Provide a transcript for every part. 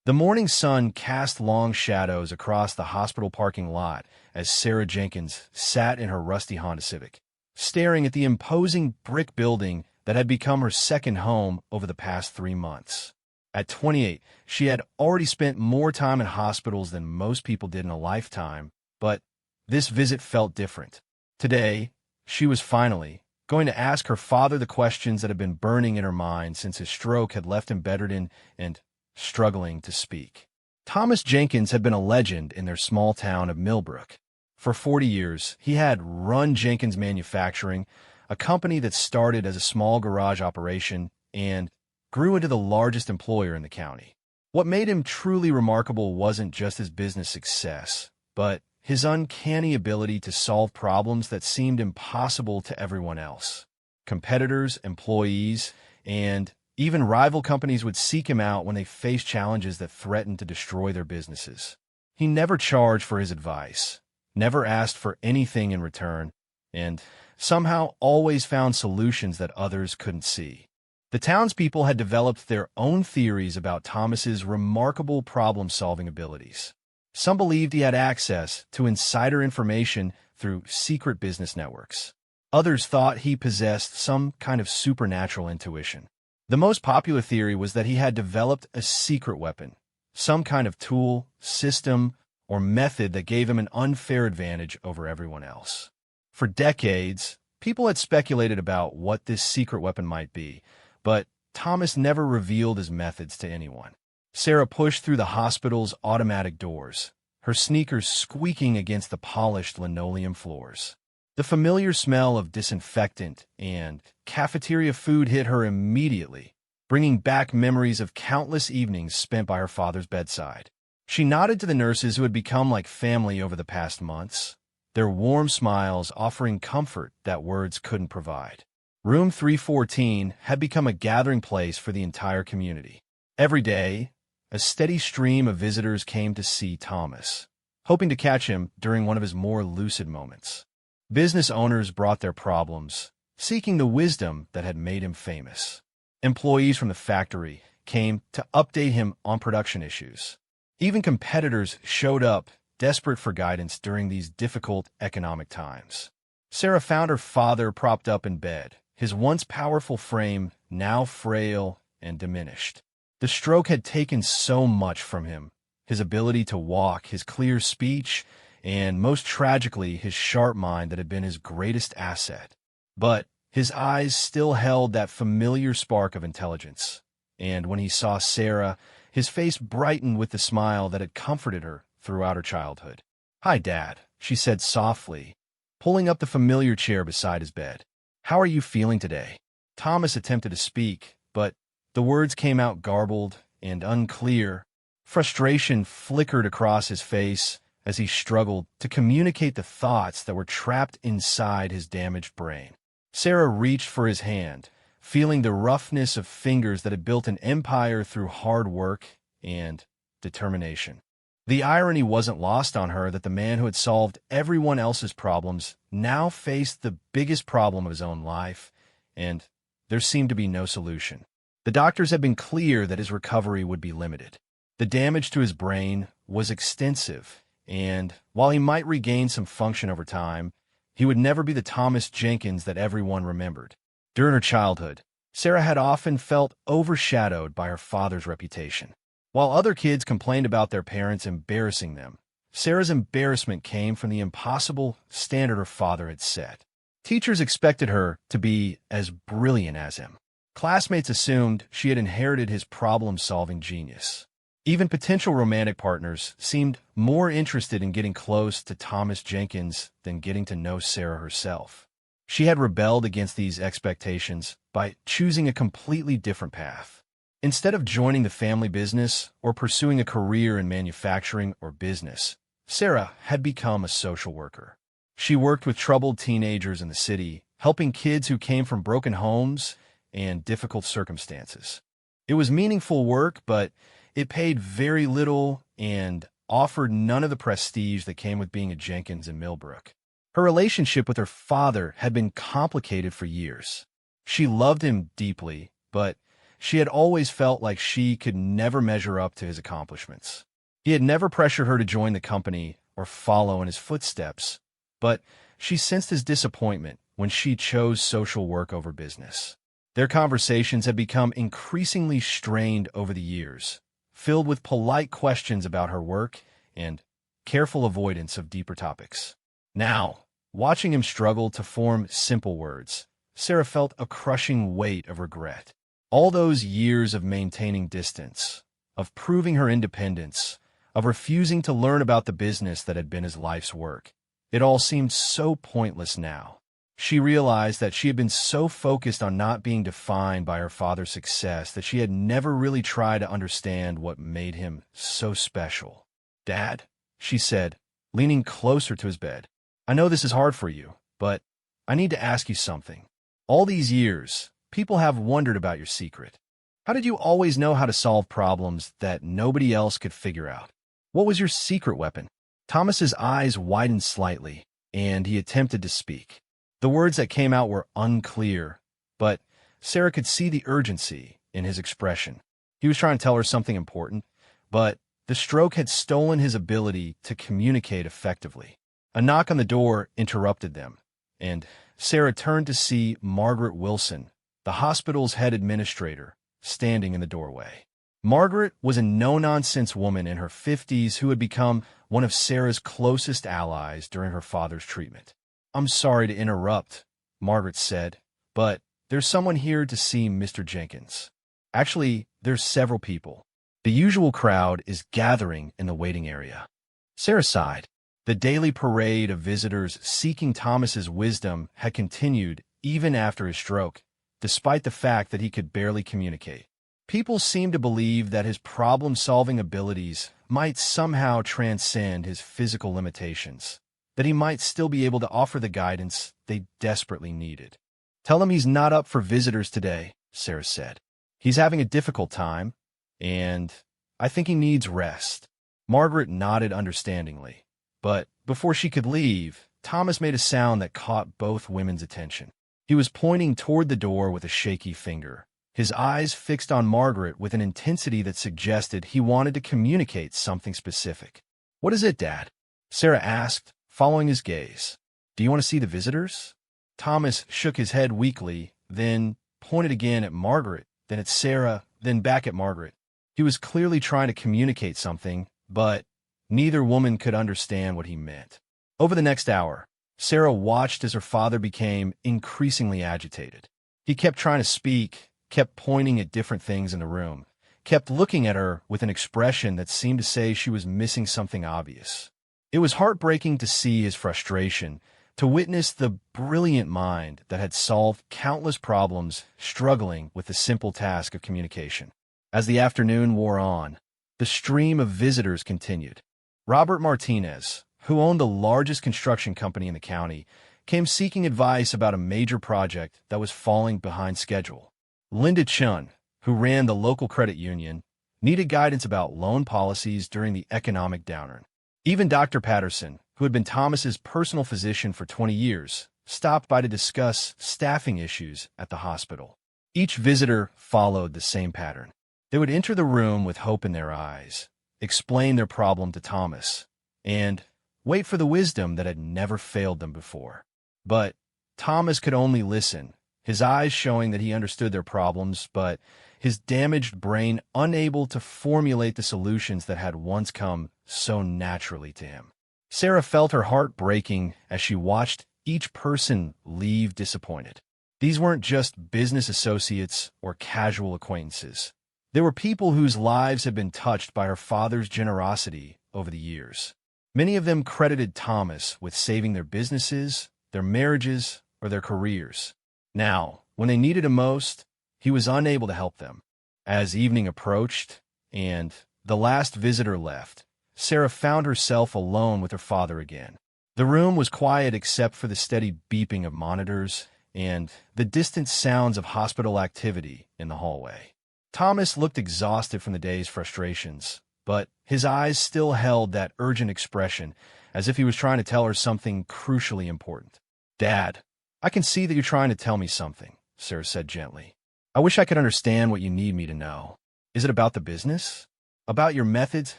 The morning sun cast long shadows across the hospital parking lot as Sarah Jenkins sat in her rusty Honda Civic, staring at the imposing brick building that had become her second home over the past 3 months. At 28, she had already spent more time in hospitals than most people did in a lifetime, but this visit felt different. Today, she was finally going to ask her father the questions that had been burning in her mind since his stroke had left him bedridden and struggling to speak. Thomas Jenkins had been a legend in their small town of Millbrook. For 40 years, he had run Jenkins Manufacturing, a company that started as a small garage operation and grew into the largest employer in the county. What made him truly remarkable wasn't just his business success, but his uncanny ability to solve problems that seemed impossible to everyone else. Competitors, employees, and even rival companies would seek him out when they faced challenges that threatened to destroy their businesses. He never charged for his advice, never asked for anything in return, and somehow always found solutions that others couldn't see. The townspeople had developed their own theories about Thomas's remarkable problem-solving abilities. Some believed he had access to insider information through secret business networks. Others thought he possessed some kind of supernatural intuition. The most popular theory was that he had developed a secret weapon, some kind of tool, system, or method that gave him an unfair advantage over everyone else. For decades, people had speculated about what this secret weapon might be, but Thomas never revealed his methods to anyone. Sarah pushed through the hospital's automatic doors, her sneakers squeaking against the polished linoleum floors. The familiar smell of disinfectant and cafeteria food hit her immediately, bringing back memories of countless evenings spent by her father's bedside. She nodded to the nurses who had become like family over the past months, their warm smiles offering comfort that words couldn't provide. Room 314 had become a gathering place for the entire community. Every day, a steady stream of visitors came to see Thomas, hoping to catch him during one of his more lucid moments. Business owners brought their problems, seeking the wisdom that had made him famous. Employees from the factory came to update him on production issues. Even competitors showed up, desperate for guidance during these difficult economic times. Sarah found her father propped up in bed, his once powerful frame now frail and diminished. The stroke had taken so much from him, his ability to walk, his clear speech, and most tragically, his sharp mind that had been his greatest asset. But his eyes still held that familiar spark of intelligence, and when he saw Sarah, his face brightened with the smile that had comforted her throughout her childhood. "Hi, Dad," she said softly, pulling up the familiar chair beside his bed. "How are you feeling today?" Thomas attempted to speak, but the words came out garbled and unclear. Frustration flickered across his face as he struggled to communicate the thoughts that were trapped inside his damaged brain. Sarah reached for his hand, feeling the roughness of fingers that had built an empire through hard work and determination. The irony wasn't lost on her that the man who had solved everyone else's problems now faced the biggest problem of his own life, and there seemed to be no solution. The doctors had been clear that his recovery would be limited. The damage to his brain was extensive, and while he might regain some function over time, he would never be the Thomas Jenkins that everyone remembered. During her childhood, Sarah had often felt overshadowed by her father's reputation. While other kids complained about their parents embarrassing them, Sarah's embarrassment came from the impossible standard her father had set. Teachers expected her to be as brilliant as him. Classmates assumed she had inherited his problem-solving genius. Even potential romantic partners seemed more interested in getting close to Thomas Jenkins than getting to know Sarah herself. She had rebelled against these expectations by choosing a completely different path. Instead of joining the family business or pursuing a career in manufacturing or business, Sarah had become a social worker. She worked with troubled teenagers in the city, helping kids who came from broken homes and difficult circumstances. It was meaningful work, but it paid very little and offered none of the prestige that came with being a Jenkins in Millbrook. Her relationship with her father had been complicated for years. She loved him deeply, but She had always felt like she could never measure up to his accomplishments. He had never pressured her to join the company or follow in his footsteps, but she sensed his disappointment when she chose social work over business. Their conversations had become increasingly strained over the years, filled with polite questions about her work and careful avoidance of deeper topics. Now, watching him struggle to form simple words, Sarah felt a crushing weight of regret. All those years of maintaining distance, of proving her independence, of refusing to learn about the business that had been his life's work, it all seemed so pointless now. She realized that she had been so focused on not being defined by her father's success that she had never really tried to understand what made him so special. "Dad," she said, leaning closer to his bed, "I know this is hard for you, but I need to ask you something. All these years, people have wondered about your secret. How did you always know how to solve problems that nobody else could figure out? What was your secret weapon?" Thomas's eyes widened slightly, and he attempted to speak. The words that came out were unclear, but Sarah could see the urgency in his expression. He was trying to tell her something important, but the stroke had stolen his ability to communicate effectively. A knock on the door interrupted them, and Sarah turned to see Margaret Wilson, the hospital's head administrator, standing in the doorway. Margaret was a no-nonsense woman in her 50s who had become one of Sarah's closest allies during her father's treatment. "I'm sorry to interrupt," Margaret said, "but there's someone here to see Mr. Jenkins. Actually, there's several people. The usual crowd is gathering in the waiting area." Sarah sighed. The daily parade of visitors seeking Thomas's wisdom had continued even after his stroke, despite the fact that he could barely communicate. People seemed to believe that his problem-solving abilities might somehow transcend his physical limitations, that he might still be able to offer the guidance they desperately needed. "Tell him he's not up for visitors today," Sarah said. "He's having a difficult time, and I think he needs rest." Margaret nodded understandingly, but before she could leave, Thomas made a sound that caught both women's attention. He was pointing toward the door with a shaky finger, his eyes fixed on Margaret with an intensity that suggested he wanted to communicate something specific. "What is it, Dad?" Sarah asked, following his gaze. "Do you want to see the visitors?" Thomas shook his head weakly, then pointed again at Margaret, then at Sarah, then back at Margaret. He was clearly trying to communicate something, but neither woman could understand what he meant. Over the next hour, Sarah watched as her father became increasingly agitated. He kept trying to speak, kept pointing at different things in the room, kept looking at her with an expression that seemed to say she was missing something obvious. It was heartbreaking to see his frustration, to witness the brilliant mind that had solved countless problems struggling with the simple task of communication. As the afternoon wore on, the stream of visitors continued. Robert Martinez, who owned the largest construction company in the county, came seeking advice about a major project that was falling behind schedule. Linda Chun, who ran the local credit union, needed guidance about loan policies during the economic downturn. Even Dr. Patterson, who had been Thomas's personal physician for 20 years, stopped by to discuss staffing issues at the hospital. Each visitor followed the same pattern. They would enter the room with hope in their eyes, explain their problem to Thomas, and wait for the wisdom that had never failed them before. But Thomas could only listen, his eyes showing that he understood their problems, but his damaged brain unable to formulate the solutions that had once come so naturally to him. Sarah felt her heart breaking as she watched each person leave disappointed. These weren't just business associates or casual acquaintances. They were people whose lives had been touched by her father's generosity over the years. Many of them credited Thomas with saving their businesses, their marriages, or their careers. Now, when they needed him most, he was unable to help them. As evening approached, and the last visitor left, Sarah found herself alone with her father again. The room was quiet except for the steady beeping of monitors and the distant sounds of hospital activity in the hallway. Thomas looked exhausted from the day's frustrations, but his eyes still held that urgent expression, as if he was trying to tell her something crucially important. "Dad, I can see that you're trying to tell me something," Sarah said gently. I wish I could understand what you need me to know. Is it about the business? About your methods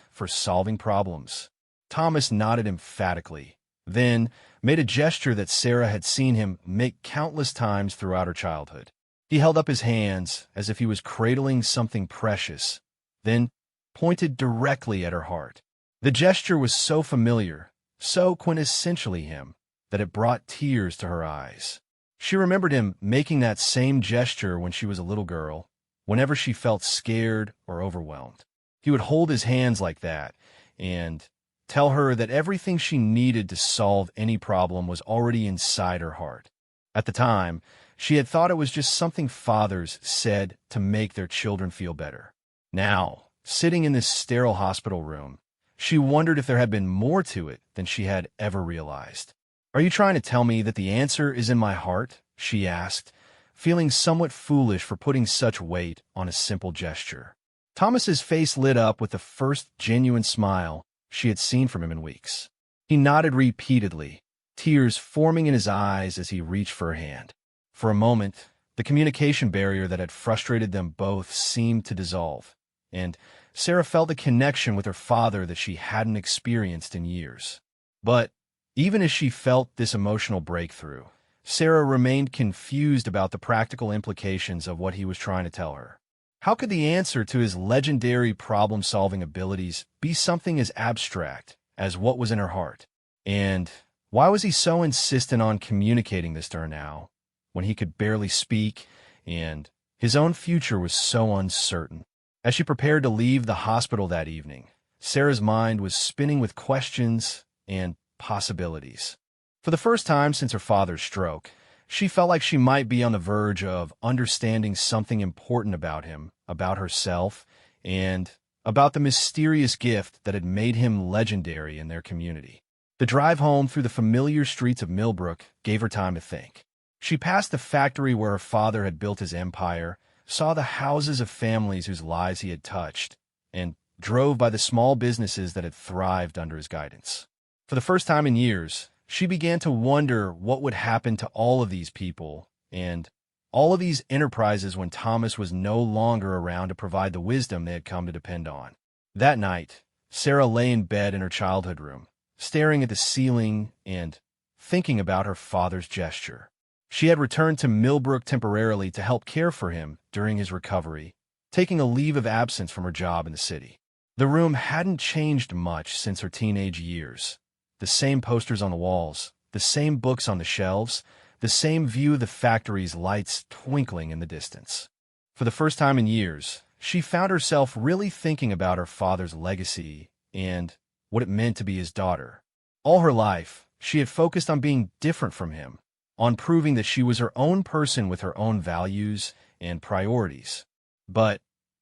for solving problems? Thomas nodded emphatically, then made a gesture that Sarah had seen him make countless times throughout her childhood. He held up his hands as if he was cradling something precious, then pointed directly at her heart. The gesture was so familiar, so quintessentially him, that it brought tears to her eyes. She remembered him making that same gesture when she was a little girl, whenever she felt scared or overwhelmed. He would hold his hands like that and tell her that everything she needed to solve any problem was already inside her heart. At the time, she had thought it was just something fathers said to make their children feel better. Now, sitting in this sterile hospital room, she wondered if there had been more to it than she had ever realized. "Are you trying to tell me that the answer is in my heart?" she asked, feeling somewhat foolish for putting such weight on a simple gesture. Thomas's face lit up with the first genuine smile she had seen from him in weeks. He nodded repeatedly, tears forming in his eyes as he reached for her hand. For a moment, the communication barrier that had frustrated them both seemed to dissolve, and Sarah felt a connection with her father that she hadn't experienced in years. But even as she felt this emotional breakthrough, Sarah remained confused about the practical implications of what he was trying to tell her. How could the answer to his legendary problem-solving abilities be something as abstract as what was in her heart? And why was he so insistent on communicating this to her now, when he could barely speak and his own future was so uncertain? As she prepared to leave the hospital that evening, Sarah's mind was spinning with questions and possibilities. For the first time since her father's stroke, she felt like she might be on the verge of understanding something important about him, about herself, and about the mysterious gift that had made him legendary in their community. The drive home through the familiar streets of Millbrook gave her time to think. She passed the factory where her father had built his empire, saw the houses of families whose lives he had touched, and drove by the small businesses that had thrived under his guidance. For the first time in years, she began to wonder what would happen to all of these people and all of these enterprises when Thomas was no longer around to provide the wisdom they had come to depend on. That night, Sarah lay in bed in her childhood room, staring at the ceiling and thinking about her father's gesture. She had returned to Millbrook temporarily to help care for him during his recovery, taking a leave of absence from her job in the city. The room hadn't changed much since her teenage years. The same posters on the walls, the same books on the shelves, the same view of the factory's lights twinkling in the distance. For the first time in years, she found herself really thinking about her father's legacy and what it meant to be his daughter. All her life, she had focused on being different from him, on proving that she was her own person with her own values and priorities. But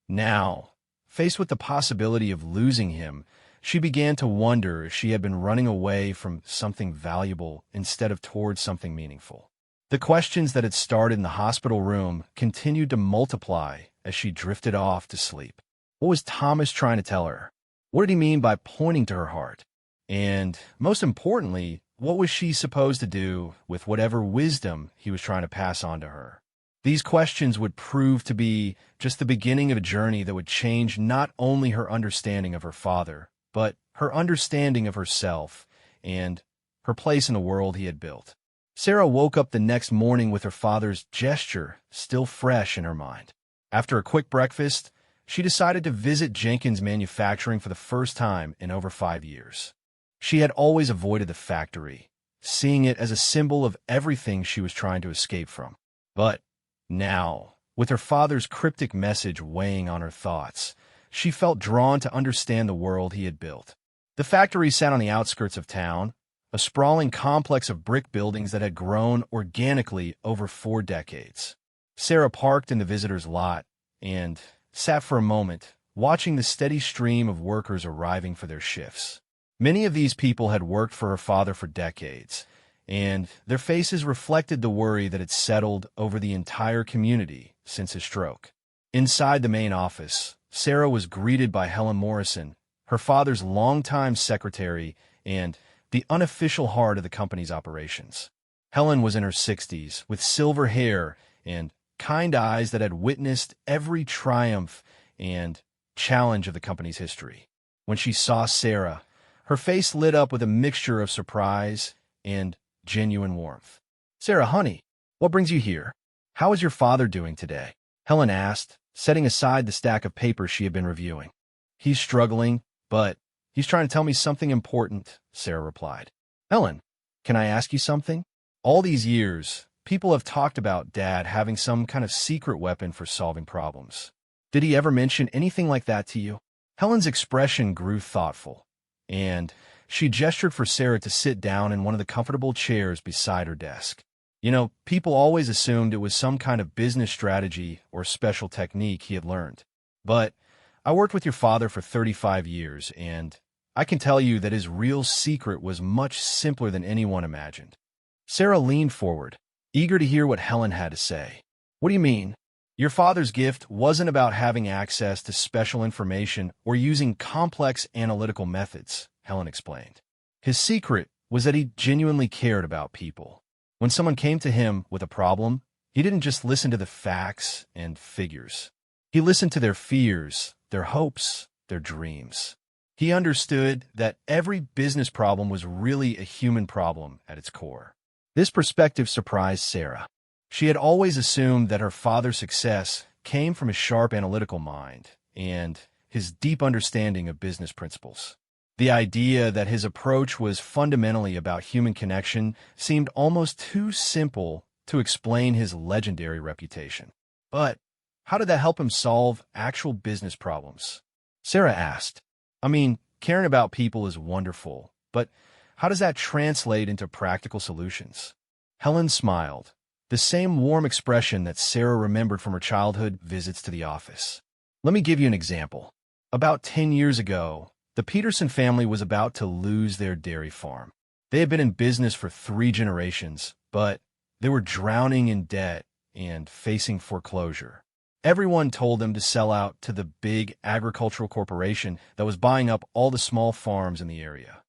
now, faced with the possibility of losing him, she began to wonder if she had been running away from something valuable instead of towards something meaningful. The questions that had started in the hospital room continued to multiply as she drifted off to sleep. What was Thomas trying to tell her? What did he mean by pointing to her heart? And most importantly, what was she supposed to do with whatever wisdom he was trying to pass on to her? These questions would prove to be just the beginning of a journey that would change not only her understanding of her father, but her understanding of herself and her place in the world he had built. Sarah woke up the next morning with her father's gesture still fresh in her mind. After a quick breakfast, she decided to visit Jenkins Manufacturing for the first time in over 5 years. She had always avoided the factory, seeing it as a symbol of everything she was trying to escape from. But now, with her father's cryptic message weighing on her thoughts, she felt drawn to understand the world he had built. The factory sat on the outskirts of town, a sprawling complex of brick buildings that had grown organically over 4 decades. Sarah parked in the visitor's lot and sat for a moment, watching the steady stream of workers arriving for their shifts. Many of these people had worked for her father for decades, and their faces reflected the worry that had settled over the entire community since his stroke. Inside the main office, Sarah was greeted by Helen Morrison, her father's longtime secretary and the unofficial heart of the company's operations. Helen was in her 60s, with silver hair and kind eyes that had witnessed every triumph and challenge of the company's history. When she saw Sarah, her face lit up with a mixture of surprise and genuine warmth. "Sarah, honey, what brings you here? How is your father doing today?" Helen asked, setting aside the stack of papers she had been reviewing. "He's struggling, but he's trying to tell me something important," Sarah replied. "Helen, can I ask you something? All these years, people have talked about Dad having some kind of secret weapon for solving problems. Did he ever mention anything like that to you?" Helen's expression grew thoughtful, and she gestured for Sarah to sit down in one of the comfortable chairs beside her desk. People always assumed it was some kind of business strategy or special technique he had learned. But I worked with your father for 35 years, and I can tell you that his real secret was much simpler than anyone imagined. Sarah leaned forward, eager to hear what Helen had to say. "What do you mean?" "Your father's gift wasn't about having access to special information or using complex analytical methods," Helen explained. "His secret was that he genuinely cared about people. When someone came to him with a problem, he didn't just listen to the facts and figures. He listened to their fears, their hopes, their dreams. He understood that every business problem was really a human problem at its core." This perspective surprised Sarah. She had always assumed that her father's success came from his sharp analytical mind and his deep understanding of business principles. The idea that his approach was fundamentally about human connection seemed almost too simple to explain his legendary reputation. But how did that help him solve actual business problems? Sarah asked. "I mean, caring about people is wonderful, but how does that translate into practical solutions?" Helen smiled, the same warm expression that Sarah remembered from her childhood visits to the office. "Let me give you an example. About 10 years ago, the Peterson family was about to lose their dairy farm. They had been in business for 3 generations, but they were drowning in debt and facing foreclosure. Everyone told them to sell out to the big agricultural corporation that was buying up all the small farms in the area."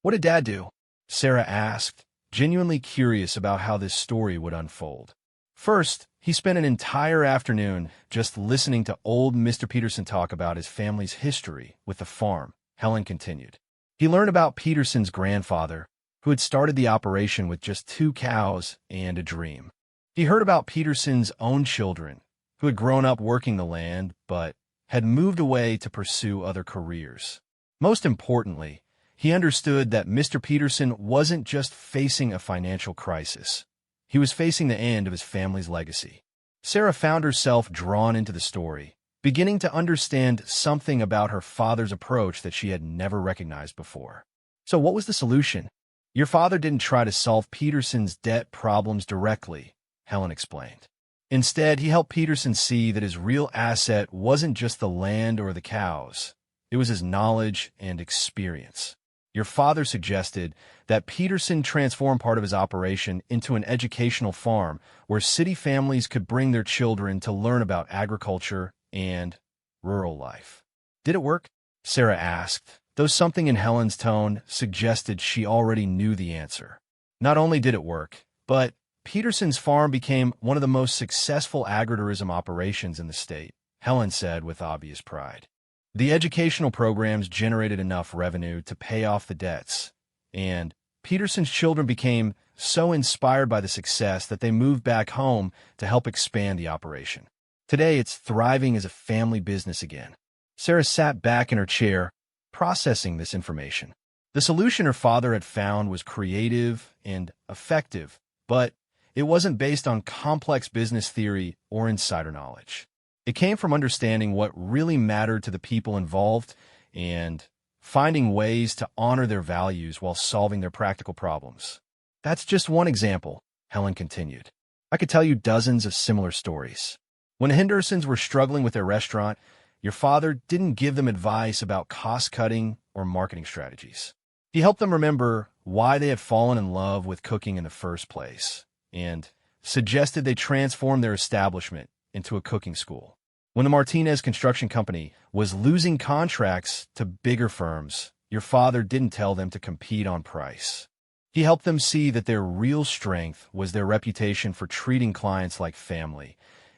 "What did Dad do?" Sarah asked, genuinely curious about how this story would unfold. "First, he spent an entire afternoon just listening to old Mr. Peterson talk about his family's history with the farm," Helen continued. "He learned about Peterson's grandfather, who had started the operation with just 2 cows and a dream. He heard about Peterson's own children, who had grown up working the land but had moved away to pursue other careers. Most importantly, he understood that Mr. Peterson wasn't just facing a financial crisis. He was facing the end of his family's legacy." Sarah found herself drawn into the story, beginning to understand something about her father's approach that she had never recognized before. "So what was the solution?" "Your father didn't try to solve Peterson's debt problems directly," Helen explained. "Instead, he helped Peterson see that his real asset wasn't just the land or the cows. It was his knowledge and experience. Your father suggested that Peterson transform part of his operation into an educational farm where city families could bring their children to learn about agriculture and rural life." "Did it work?" Sarah asked, though something in Helen's tone suggested she already knew the answer. "Not only did it work, but Peterson's farm became one of the most successful agritourism operations in the state," Helen said with obvious pride. "The educational programs generated enough revenue to pay off the debts, and Peterson's children became so inspired by the success that they moved back home to help expand the operation. Today, it's thriving as a family business again." Sarah sat back in her chair, processing this information. The solution her father had found was creative and effective, but it wasn't based on complex business theory or insider knowledge. It came from understanding what really mattered to the people involved and finding ways to honor their values while solving their practical problems. "That's just one example," Helen continued. "I could tell you dozens of similar stories. When the Hendersons were struggling with their restaurant, your father didn't give them advice about cost-cutting or marketing strategies. He helped them remember why they had fallen in love with cooking in the first place and suggested they transform their establishment into a cooking school. When the Martinez Construction Company was losing contracts to bigger firms, your father didn't tell them to compete on price. He helped them see that their real strength was their reputation for treating clients like family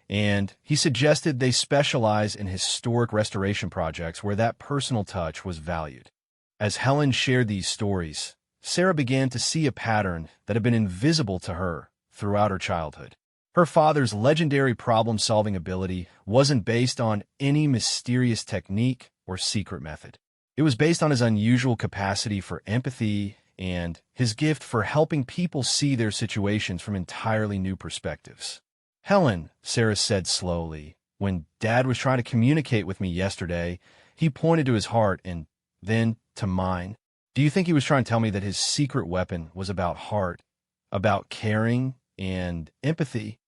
and he suggested they specialize in historic restoration projects where that personal touch was valued. As Helen shared these stories, Sarah began to see a pattern that had been invisible to her throughout her childhood. Her father's legendary problem-solving ability wasn't based on any mysterious technique or secret method. It was based on his unusual capacity for empathy and his gift for helping people see their situations from entirely new perspectives. "Helen," Sarah said slowly, "when Dad was trying to communicate with me yesterday, he pointed to his heart and then to mine. Do you think he was trying to tell me that his secret weapon was about heart, about caring and empathy?"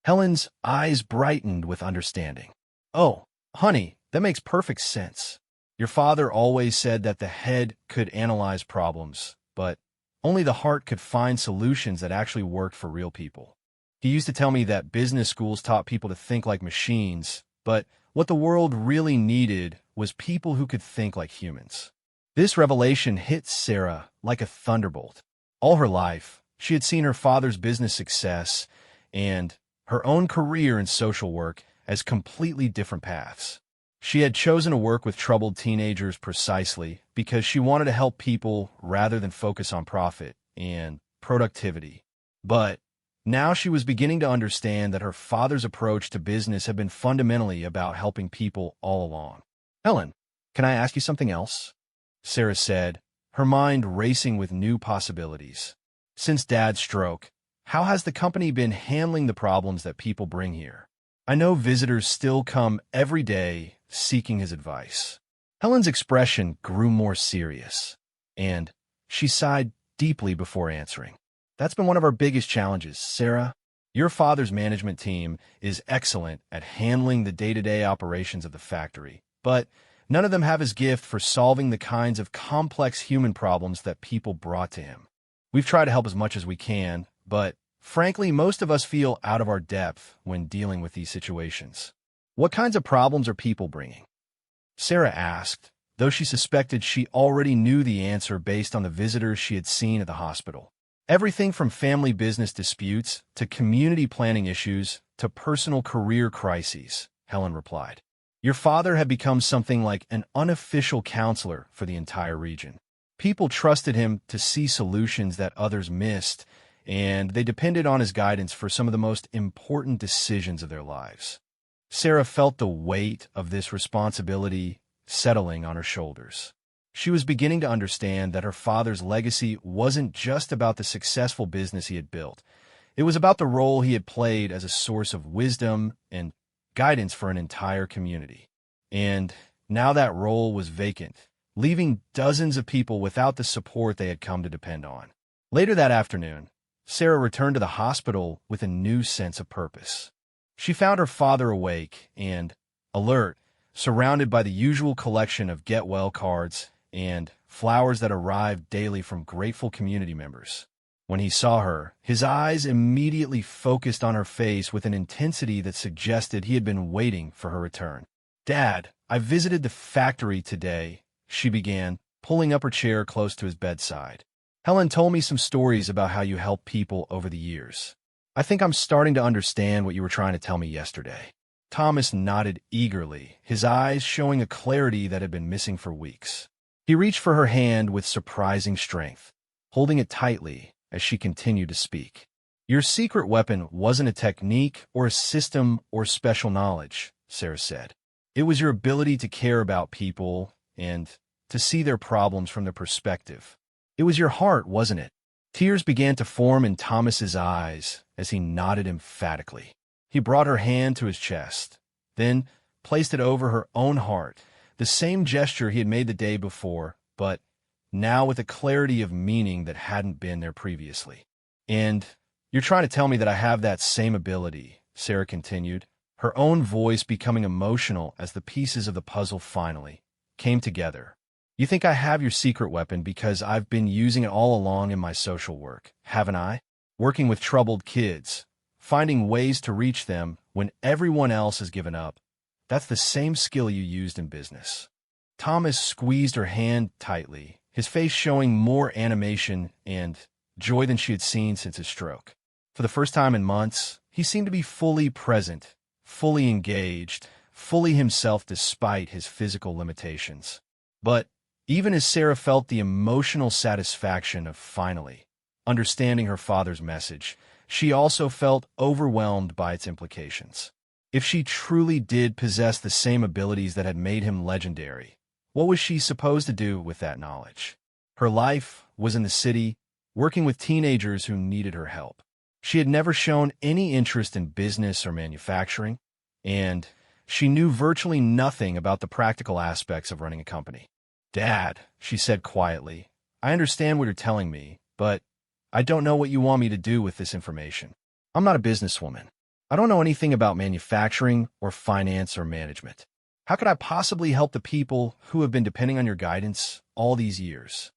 Helen's eyes brightened with understanding. "Oh, honey, that makes perfect sense. Your father always said that the head could analyze problems, but only the heart could find solutions that actually worked for real people. He used to tell me that business schools taught people to think like machines, but what the world really needed was people who could think like humans." This revelation hit Sarah like a thunderbolt. All her life, she had seen her father's business success and her own career in social work as completely different paths. She had chosen to work with troubled teenagers precisely because she wanted to help people rather than focus on profit and productivity. But now she was beginning to understand that her father's approach to business had been fundamentally about helping people all along. "Helen, can I ask you something else?" Sarah said, her mind racing with new possibilities. "Since Dad's stroke, how has the company been handling the problems that people bring here? I know visitors still come every day seeking his advice." Helen's expression grew more serious, and she sighed deeply before answering. "That's been one of our biggest challenges, Sarah. Your father's management team is excellent at handling the day-to-day operations of the factory, but none of them have his gift for solving the kinds of complex human problems that people brought to him. We've tried to help as much as we can, but frankly, most of us feel out of our depth when dealing with these situations." "What kinds of problems are people bringing?" Sarah asked, though she suspected she already knew the answer based on the visitors she had seen at the hospital. "Everything from family business disputes to community planning issues to personal career crises," Helen replied. "Your father had become something like an unofficial counselor for the entire region. People trusted him to see solutions that others missed, and they depended on his guidance for some of the most important decisions of their lives." Sarah felt the weight of this responsibility settling on her shoulders. She was beginning to understand that her father's legacy wasn't just about the successful business he had built. It was about the role he had played as a source of wisdom and guidance for an entire community. And now that role was vacant, leaving dozens of people without the support they had come to depend on. Later that afternoon, Sarah returned to the hospital with a new sense of purpose. She found her father awake and alert, surrounded by the usual collection of get-well cards and flowers that arrived daily from grateful community members. When he saw her, his eyes immediately focused on her face with an intensity that suggested he had been waiting for her return. "Dad, I visited the factory today," she began, pulling up her chair close to his bedside. "Helen told me some stories about how you helped people over the years. I think I'm starting to understand what you were trying to tell me yesterday." Thomas nodded eagerly, his eyes showing a clarity that had been missing for weeks. He reached for her hand with surprising strength, holding it tightly as she continued to speak. "Your secret weapon wasn't a technique or a system or special knowledge," Sarah said. "It was your ability to care about people and to see their problems from their perspective. It was your heart, wasn't it?" Tears began to form in Thomas's eyes as he nodded emphatically. He brought her hand to his chest, then placed it over her own heart, the same gesture he had made the day before, but now with a clarity of meaning that hadn't been there previously. "And you're trying to tell me that I have that same ability," Sarah continued, her own voice becoming emotional as the pieces of the puzzle finally came together. "You think I have your secret weapon because I've been using it all along in my social work, haven't I? Working with troubled kids, finding ways to reach them when everyone else has given up. That's the same skill you used in business." Thomas squeezed her hand tightly, his face showing more animation and joy than she had seen since his stroke. For the first time in months, he seemed to be fully present, fully engaged, fully himself despite his physical limitations. But even as Sarah felt the emotional satisfaction of finally understanding her father's message, she also felt overwhelmed by its implications. If she truly did possess the same abilities that had made him legendary, what was she supposed to do with that knowledge? Her life was in the city, working with teenagers who needed her help. She had never shown any interest in business or manufacturing, and she knew virtually nothing about the practical aspects of running a company. "Dad," she said quietly, "I understand what you're telling me, but I don't know what you want me to do with this information. I'm not a businesswoman. I don't know anything about manufacturing or finance or management. How could I possibly help the people who have been depending on your guidance all these years?"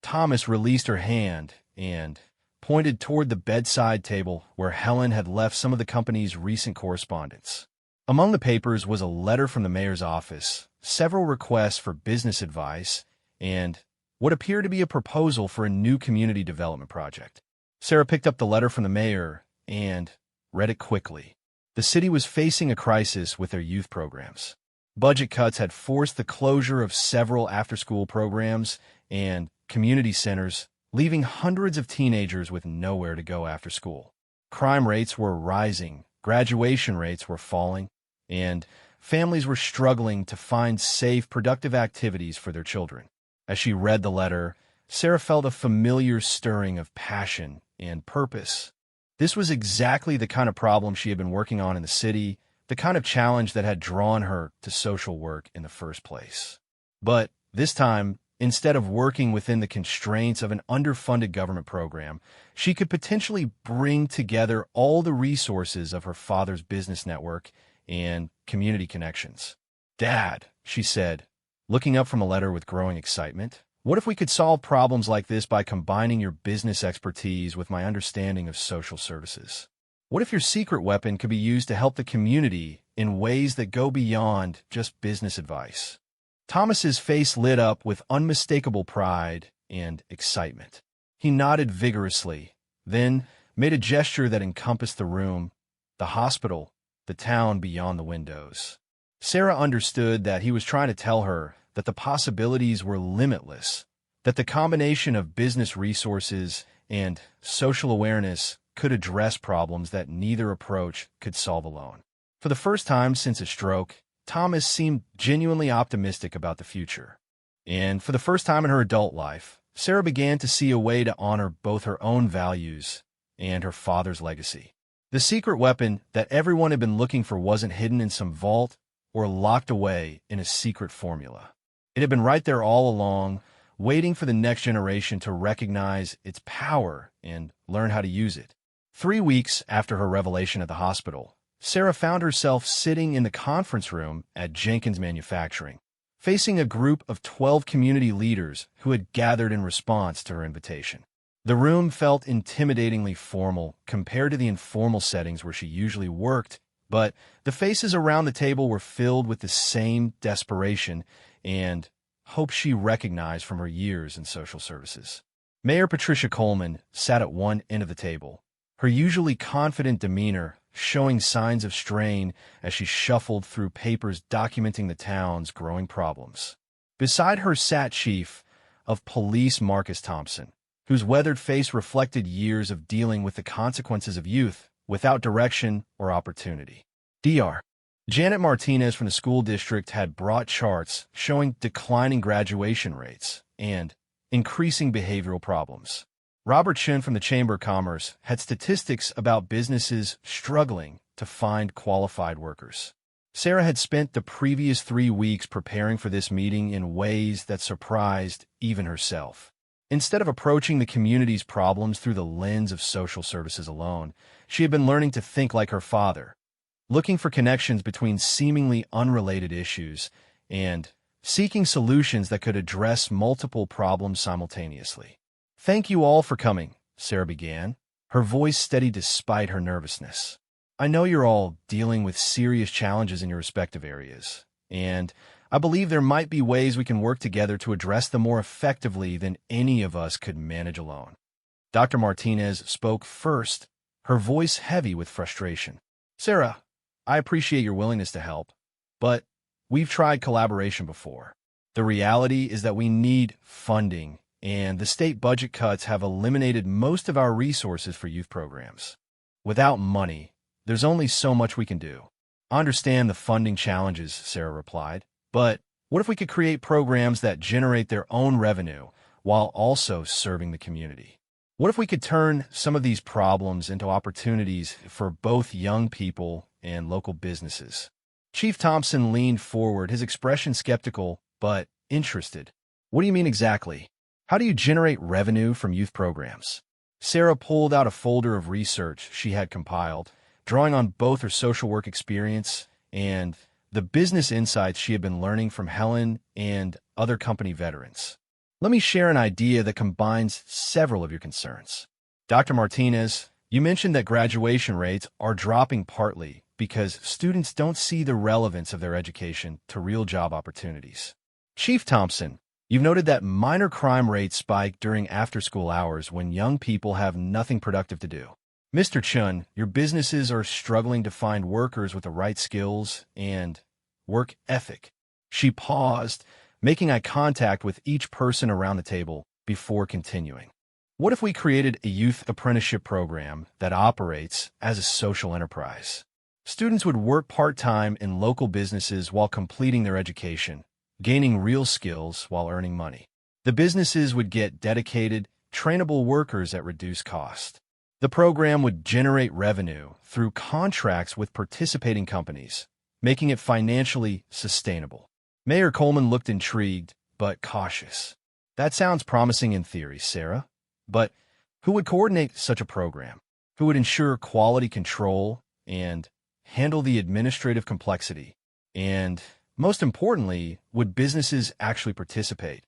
Thomas released her hand and pointed toward the bedside table where Helen had left some of the company's recent correspondence. Among the papers was a letter from the mayor's office, several requests for business advice, and what appeared to be a proposal for a new community development project. Sarah picked up the letter from the mayor and read it quickly. The city was facing a crisis with their youth programs. Budget cuts had forced the closure of several after-school programs and community centers, leaving hundreds of teenagers with nowhere to go after school. Crime rates were rising, graduation rates were falling, and families were struggling to find safe, productive activities for their children. As she read the letter, Sarah felt a familiar stirring of passion and purpose. This was exactly the kind of problem she had been working on in the city, the kind of challenge that had drawn her to social work in the first place. But this time, instead of working within the constraints of an underfunded government program, she could potentially bring together all the resources of her father's business network and community connections. "Dad," she said, looking up from a letter with growing excitement, "what if we could solve problems like this by combining your business expertise with my understanding of social services? What if your secret weapon could be used to help the community in ways that go beyond just business advice?" Thomas's face lit up with unmistakable pride and excitement. He nodded vigorously, then made a gesture that encompassed the room, the hospital, the town beyond the windows. Sarah understood that he was trying to tell her that the possibilities were limitless, that the combination of business resources and social awareness could address problems that neither approach could solve alone. For the first time since a stroke, Thomas seemed genuinely optimistic about the future. And for the first time in her adult life, Sarah began to see a way to honor both her own values and her father's legacy. The secret weapon that everyone had been looking for wasn't hidden in some vault or locked away in a secret formula. It had been right there all along, waiting for the next generation to recognize its power and learn how to use it. 3 weeks after her revelation at the hospital, Sarah found herself sitting in the conference room at Jenkins Manufacturing, facing a group of 12 community leaders who had gathered in response to her invitation. The room felt intimidatingly formal compared to the informal settings where she usually worked, but the faces around the table were filled with the same desperation and hope she recognized from her years in social services. Mayor Patricia Coleman sat at one end of the table, her usually confident demeanor showing signs of strain as she shuffled through papers documenting the town's growing problems. Beside her sat Chief of Police Marcus Thompson, whose weathered face reflected years of dealing with the consequences of youth without direction or opportunity. Dr. Janet Martinez from the school district had brought charts showing declining graduation rates and increasing behavioral problems. Robert Shin from the Chamber of Commerce had statistics about businesses struggling to find qualified workers. Sarah had spent the previous 3 weeks preparing for this meeting in ways that surprised even herself. Instead of approaching the community's problems through the lens of social services alone, she had been learning to think like her father, looking for connections between seemingly unrelated issues and seeking solutions that could address multiple problems simultaneously. "Thank you all for coming," Sarah began, her voice steady despite her nervousness. "I know you're all dealing with serious challenges in your respective areas, and I believe there might be ways we can work together to address them more effectively than any of us could manage alone." Dr. Martinez spoke first, her voice heavy with frustration. "Sarah, I appreciate your willingness to help, but we've tried collaboration before. The reality is that we need funding, and the state budget cuts have eliminated most of our resources for youth programs. Without money, there's only so much we can do. I understand the funding challenges, Sarah replied, but what if we could create programs that generate their own revenue while also serving the community? What if we could turn some of these problems into opportunities for both young people and local businesses? Chief Thompson leaned forward, his expression skeptical but interested. What do you mean exactly? How do you generate revenue from youth programs? Sarah pulled out a folder of research she had compiled, drawing on both her social work experience and the business insights she had been learning from Helen and other company veterans. Let me share an idea that combines several of your concerns. Dr. Martinez, you mentioned that graduation rates are dropping partly because students don't see the relevance of their education to real job opportunities. Chief Thompson, you've noted that minor crime rates spike during after-school hours when young people have nothing productive to do. Mr. Chun, your businesses are struggling to find workers with the right skills and work ethic. She paused, making eye contact with each person around the table before continuing. What if we created a youth apprenticeship program that operates as a social enterprise? Students would work part-time in local businesses while completing their education, gaining real skills while earning money. The businesses would get dedicated, trainable workers at reduced cost. The program would generate revenue through contracts with participating companies, making it financially sustainable. Mayor Coleman looked intrigued, but cautious. That sounds promising in theory, Sarah. But who would coordinate such a program? Who would ensure quality control and handle the administrative complexity? And most importantly, would businesses actually participate?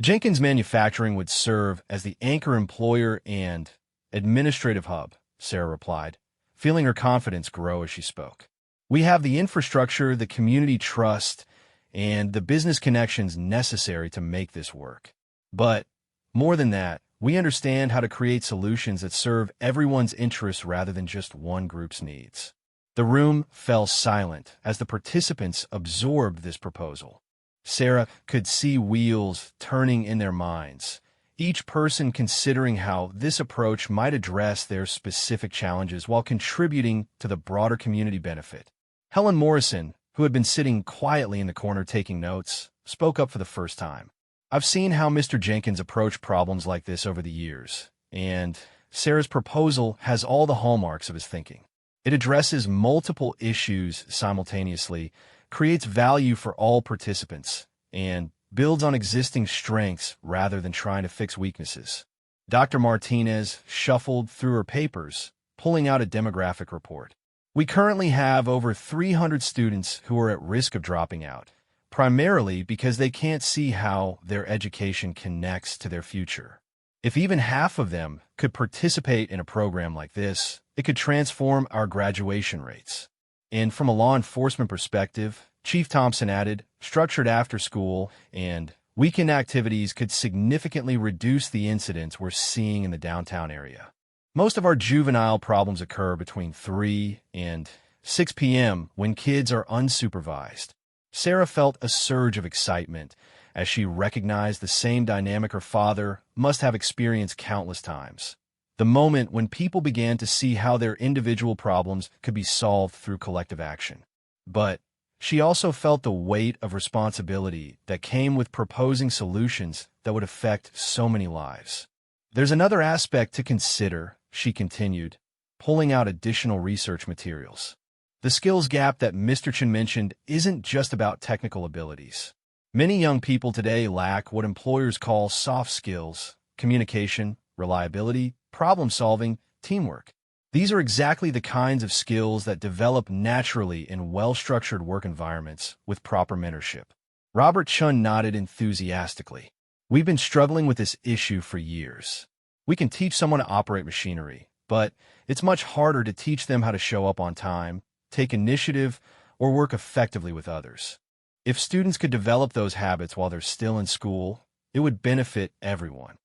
Jenkins Manufacturing would serve as the anchor employer and administrative hub, Sarah replied, feeling her confidence grow as she spoke. We have the infrastructure, the community trust, and the business connections necessary to make this work. But more than that, we understand how to create solutions that serve everyone's interests rather than just one group's needs. The room fell silent as the participants absorbed this proposal. Sarah could see wheels turning in their minds, each person considering how this approach might address their specific challenges while contributing to the broader community benefit. Helen Morrison, who had been sitting quietly in the corner taking notes, spoke up for the first time. I've seen how Mr. Jenkins approached problems like this over the years, and Sarah's proposal has all the hallmarks of his thinking. It addresses multiple issues simultaneously, creates value for all participants, and builds on existing strengths rather than trying to fix weaknesses. Dr. Martinez shuffled through her papers, pulling out a demographic report. We currently have over 300 students who are at risk of dropping out, primarily because they can't see how their education connects to their future. If even half of them could participate in a program like this, it could transform our graduation rates. And from a law enforcement perspective, Chief Thompson added, structured after-school and weekend activities could significantly reduce the incidents we're seeing in the downtown area. Most of our juvenile problems occur between 3 and 6 p.m. when kids are unsupervised. Sarah felt a surge of excitement as she recognized the same dynamic her father must have experienced countless times. The moment when people began to see how their individual problems could be solved through collective action. But she also felt the weight of responsibility that came with proposing solutions that would affect so many lives. There's another aspect to consider, she continued, pulling out additional research materials. The skills gap that Mr. Chen mentioned isn't just about technical abilities. Many young people today lack what employers call soft skills: communication, reliability, problem-solving, teamwork. These are exactly the kinds of skills that develop naturally in well-structured work environments with proper mentorship. Robert Chun nodded enthusiastically. We've been struggling with this issue for years. We can teach someone to operate machinery, but it's much harder to teach them how to show up on time, take initiative, or work effectively with others. If students could develop those habits while they're still in school, it would benefit everyone.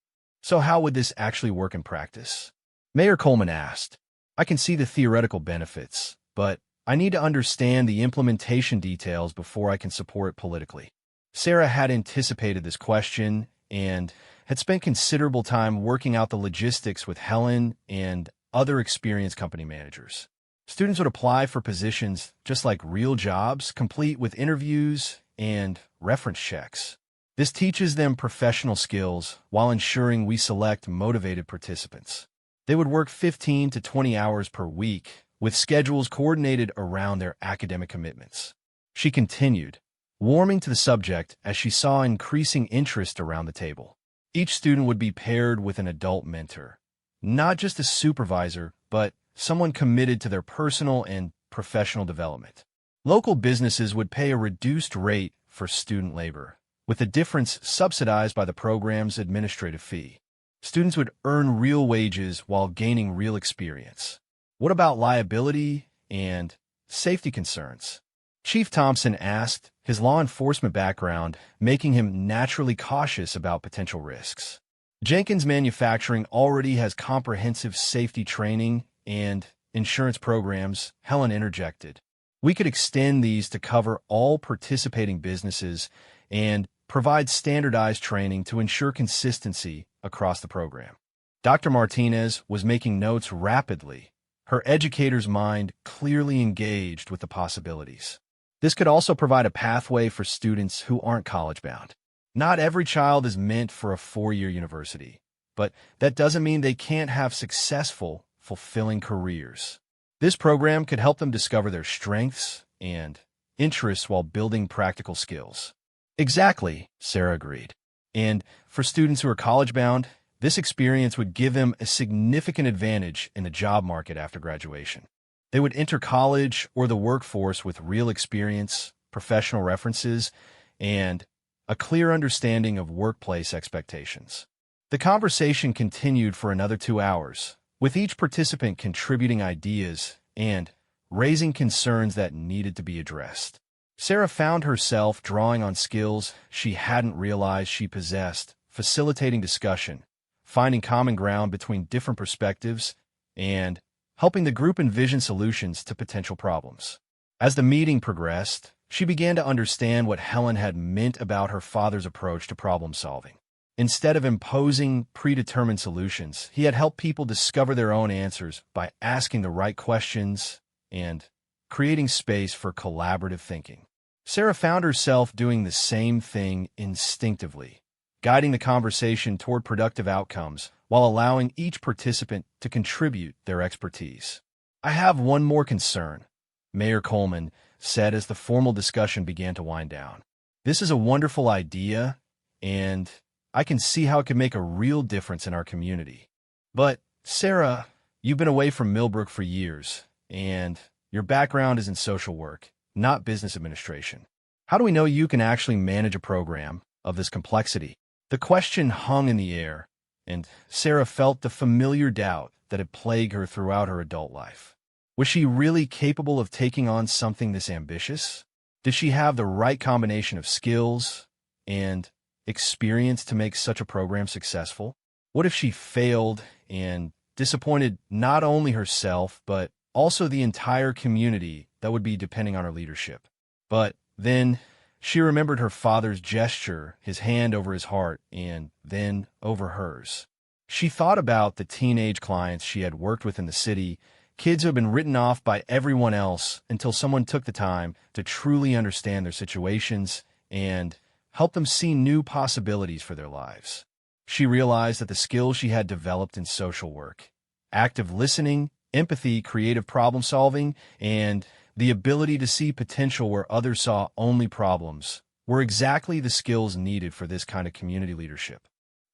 So how would this actually work in practice? Mayor Coleman asked. I can see the theoretical benefits, but I need to understand the implementation details before I can support it politically. Sarah had anticipated this question and had spent considerable time working out the logistics with Helen and other experienced company managers. Students would apply for positions just like real jobs, complete with interviews and reference checks. This teaches them professional skills while ensuring we select motivated participants. They would work 15 to 20 hours per week, with schedules coordinated around their academic commitments. She continued, warming to the subject as she saw increasing interest around the table. Each student would be paired with an adult mentor, not just a supervisor, but someone committed to their personal and professional development. Local businesses would pay a reduced rate for student labor, with the difference subsidized by the program's administrative fee. Students would earn real wages while gaining real experience. What about liability and safety concerns? Chief Thompson asked, his law enforcement background making him naturally cautious about potential risks. Jenkins Manufacturing already has comprehensive safety training and insurance programs, Helen interjected. We could extend these to cover all participating businesses and provide standardized training to ensure consistency across the program. Dr. Martinez was making notes rapidly, her educator's mind clearly engaged with the possibilities. This could also provide a pathway for students who aren't college-bound. Not every child is meant for a four-year university, but that doesn't mean they can't have successful, fulfilling careers. This program could help them discover their strengths and interests while building practical skills. Exactly, Sarah agreed. And for students who are college-bound, this experience would give them a significant advantage in the job market after graduation. They would enter college or the workforce with real experience, professional references, and a clear understanding of workplace expectations. The conversation continued for another 2 hours, with each participant contributing ideas and raising concerns that needed to be addressed. Sarah found herself drawing on skills she hadn't realized she possessed, facilitating discussion, finding common ground between different perspectives, and helping the group envision solutions to potential problems. As the meeting progressed, she began to understand what Helen had meant about her father's approach to problem-solving. Instead of imposing predetermined solutions, he had helped people discover their own answers by asking the right questions and creating space for collaborative thinking. Sarah found herself doing the same thing instinctively, guiding the conversation toward productive outcomes while allowing each participant to contribute their expertise. I have one more concern, Mayor Coleman said as the formal discussion began to wind down. This is a wonderful idea, and I can see how it could make a real difference in our community. But, Sarah, you've been away from Millbrook for years, and your background is in social work, not business administration. How do we know you can actually manage a program of this complexity? The question hung in the air, and Sarah felt the familiar doubt that had plagued her throughout her adult life. Was she really capable of taking on something this ambitious? Did she have the right combination of skills and experience to make such a program successful? What if she failed and disappointed not only herself, but also the entire community that would be depending on her leadership? But then she remembered her father's gesture, his hand over his heart, and then over hers. She thought about the teenage clients she had worked with in the city, kids who had been written off by everyone else until someone took the time to truly understand their situations and help them see new possibilities for their lives. She realized that the skills she had developed in social work, active listening, empathy, creative problem solving, and the ability to see potential where others saw only problems, were exactly the skills needed for this kind of community leadership.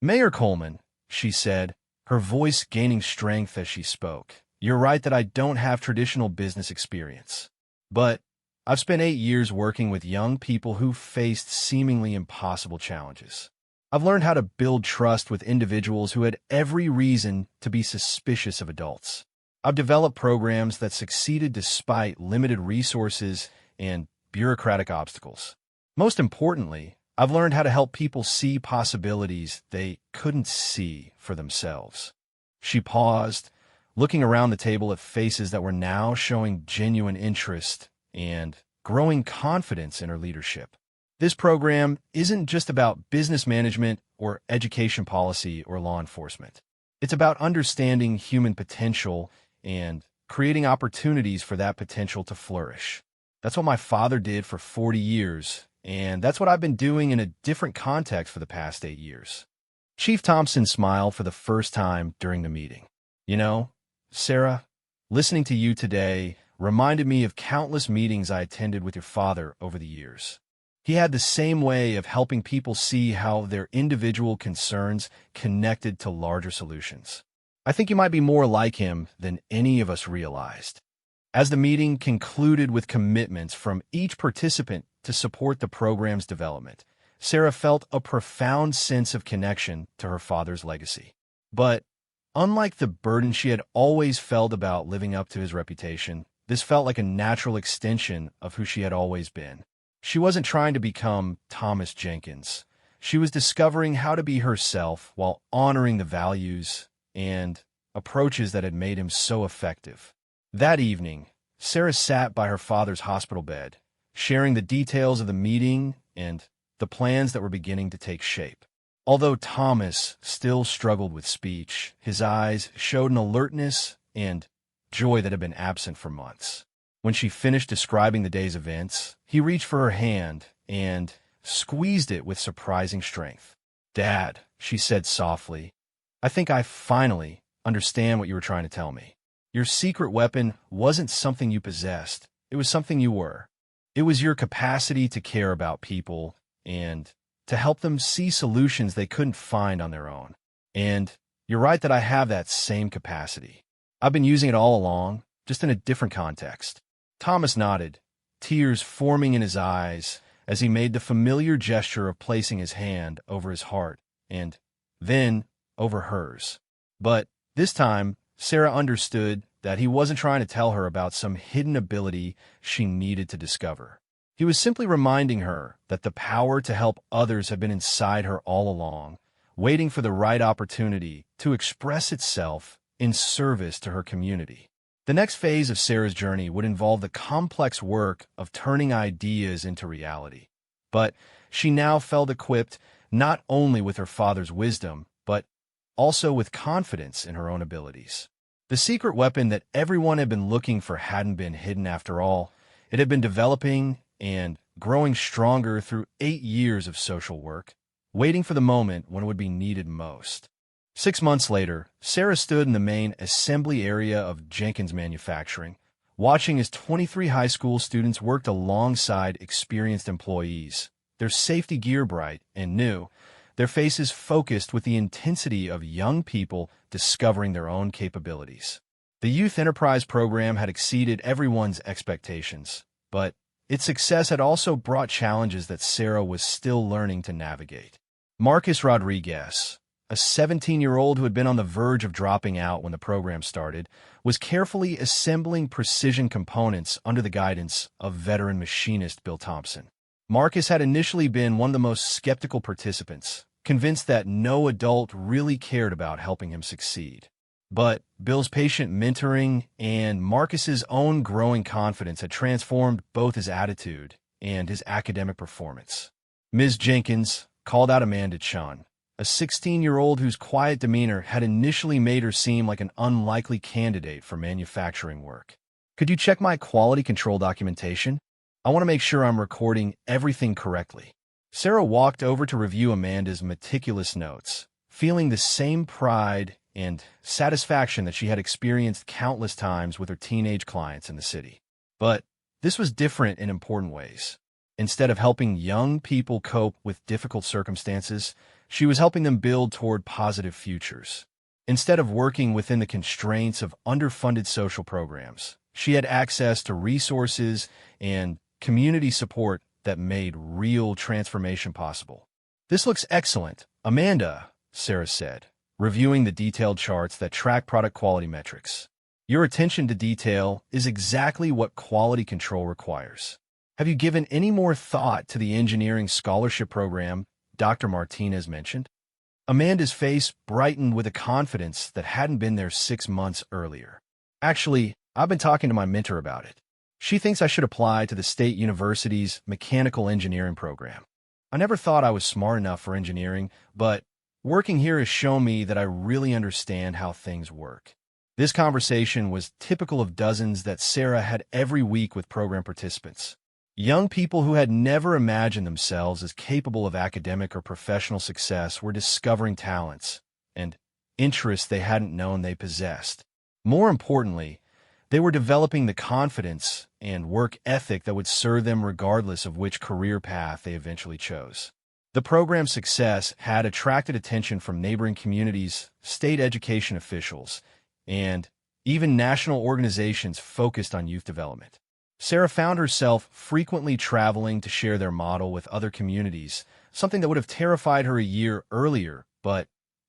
Mayor Coleman, she said, her voice gaining strength as she spoke, you're right that I don't have traditional business experience. But I've spent 8 years working with young people who faced seemingly impossible challenges. I've learned how to build trust with individuals who had every reason to be suspicious of adults. I've developed programs that succeeded despite limited resources and bureaucratic obstacles. Most importantly, I've learned how to help people see possibilities they couldn't see for themselves. She paused, looking around the table at faces that were now showing genuine interest and growing confidence in her leadership. This program isn't just about business management or education policy or law enforcement. It's about understanding human potential and creating opportunities for that potential to flourish. That's what my father did for 40 years, and that's what I've been doing in a different context for the past 8 years. Chief Thompson smiled for the first time during the meeting. You know, Sarah, listening to you today reminded me of countless meetings I attended with your father over the years. He had the same way of helping people see how their individual concerns connected to larger solutions. I think you might be more like him than any of us realized. As the meeting concluded with commitments from each participant to support the program's development, Sarah felt a profound sense of connection to her father's legacy. But unlike the burden she had always felt about living up to his reputation, this felt like a natural extension of who she had always been. She wasn't trying to become Thomas Jenkins. She was discovering how to be herself while honoring the values and approaches that had made him so effective. That evening, Sarah sat by her father's hospital bed, sharing the details of the meeting and the plans that were beginning to take shape. Although Thomas still struggled with speech, his eyes showed an alertness and joy that had been absent for months. When she finished describing the day's events, he reached for her hand and squeezed it with surprising strength. "Dad," she said softly, "I think I finally understand what you were trying to tell me. Your secret weapon wasn't something you possessed. It was something you were. It was your capacity to care about people and to help them see solutions they couldn't find on their own. And you're right that I have that same capacity. I've been using it all along, just in a different context." Thomas nodded, tears forming in his eyes as he made the familiar gesture of placing his hand over his heart and then over hers. But this time, Sarah understood that he wasn't trying to tell her about some hidden ability she needed to discover. He was simply reminding her that the power to help others had been inside her all along, waiting for the right opportunity to express itself in service to her community. The next phase of Sarah's journey would involve the complex work of turning ideas into reality. But she now felt equipped not only with her father's wisdom, but also with confidence in her own abilities. The secret weapon that everyone had been looking for hadn't been hidden after all. It had been developing and growing stronger through 8 years of social work, waiting for the moment when it would be needed most. 6 months later, Sarah stood in the main assembly area of Jenkins Manufacturing, watching as 23 high school students worked alongside experienced employees, their safety gear bright and new, their faces focused with the intensity of young people discovering their own capabilities. The Youth Enterprise program had exceeded everyone's expectations, but its success had also brought challenges that Sarah was still learning to navigate. Marcus Rodriguez, a 17-year-old who had been on the verge of dropping out when the program started, was carefully assembling precision components under the guidance of veteran machinist Bill Thompson. Marcus had initially been one of the most skeptical participants, convinced that no adult really cared about helping him succeed. But Bill's patient mentoring and Marcus's own growing confidence had transformed both his attitude and his academic performance. Ms. Jenkins called out Amanda Chun, a 16-year-old whose quiet demeanor had initially made her seem like an unlikely candidate for manufacturing work. "Could you check my quality control documentation? I want to make sure I'm recording everything correctly." Sarah walked over to review Amanda's meticulous notes, feeling the same pride and satisfaction that she had experienced countless times with her teenage clients in the city. But this was different in important ways. Instead of helping young people cope with difficult circumstances, she was helping them build toward positive futures. Instead of working within the constraints of underfunded social programs, she had access to resources and community support that made real transformation possible. "This looks excellent, Amanda," Sarah said, reviewing the detailed charts that track product quality metrics. "Your attention to detail is exactly what quality control requires. Have you given any more thought to the engineering scholarship program Dr. Martinez mentioned?" Amanda's face brightened with a confidence that hadn't been there 6 months earlier. Actually, I've been talking to my mentor about it. She thinks I should apply to the state university's mechanical engineering program. I never thought I was smart enough for engineering, but working here has shown me that I really understand how things work. This conversation was typical of dozens that Sarah had every week with program participants. Young people who had never imagined themselves as capable of academic or professional success were discovering talents and interests they hadn't known they possessed. More importantly, they were developing the confidence and work ethic that would serve them regardless of which career path they eventually chose. The program's success had attracted attention from neighboring communities, state education officials, and even national organizations focused on youth development. Sarah found herself frequently traveling to share their model with other communities, something that would have terrified her a year earlier, but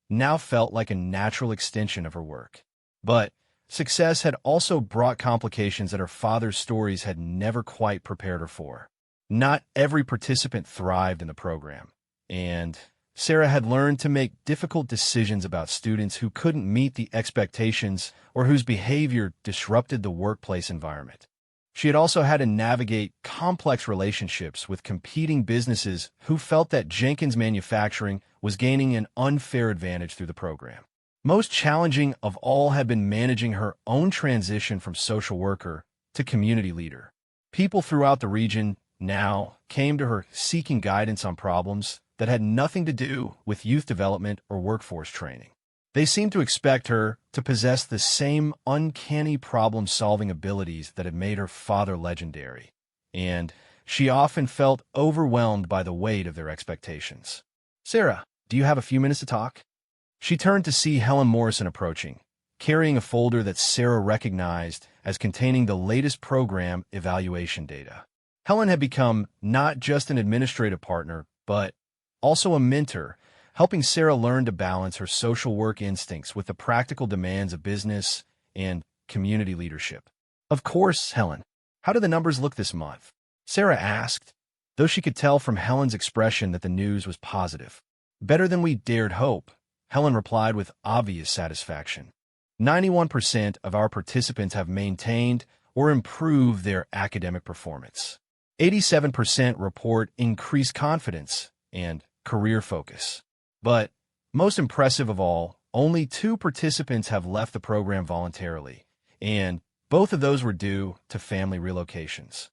now felt like a natural extension of her work. But success had also brought complications that her father's stories had never quite prepared her for. Not every participant thrived in the program, and Sarah had learned to make difficult decisions about students who couldn't meet the expectations or whose behavior disrupted the workplace environment. She had also had to navigate complex relationships with competing businesses who felt that Jenkins Manufacturing was gaining an unfair advantage through the program. Most challenging of all had been managing her own transition from social worker to community leader. People throughout the region now came to her seeking guidance on problems that had nothing to do with youth development or workforce training. They seemed to expect her to possess the same uncanny problem-solving abilities that had made her father legendary, and she often felt overwhelmed by the weight of their expectations. "Sarah, do you have a few minutes to talk?" She turned to see Helen Morrison approaching, carrying a folder that Sarah recognized as containing the latest program evaluation data. Helen had become not just an administrative partner, but also a mentor, helping Sarah learn to balance her social work instincts with the practical demands of business and community leadership. "Of course, Helen. How do the numbers look this month?" Sarah asked, though she could tell from Helen's expression that the news was positive. "Better than we dared hope," Helen replied with obvious satisfaction. 91% of our participants have maintained or improved their academic performance. 87% report increased confidence and career focus. But most impressive of all, only 2 participants have left the program voluntarily, and both of those were due to family relocations.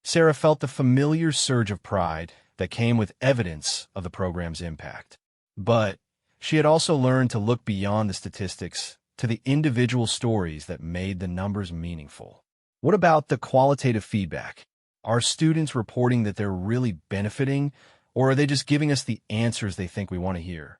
Sarah felt the familiar surge of pride that came with evidence of the program's impact. But she had also learned to look beyond the statistics to the individual stories that made the numbers meaningful. What about the qualitative feedback? Are students reporting that they're really benefiting, or are they just giving us the answers they think we want to hear?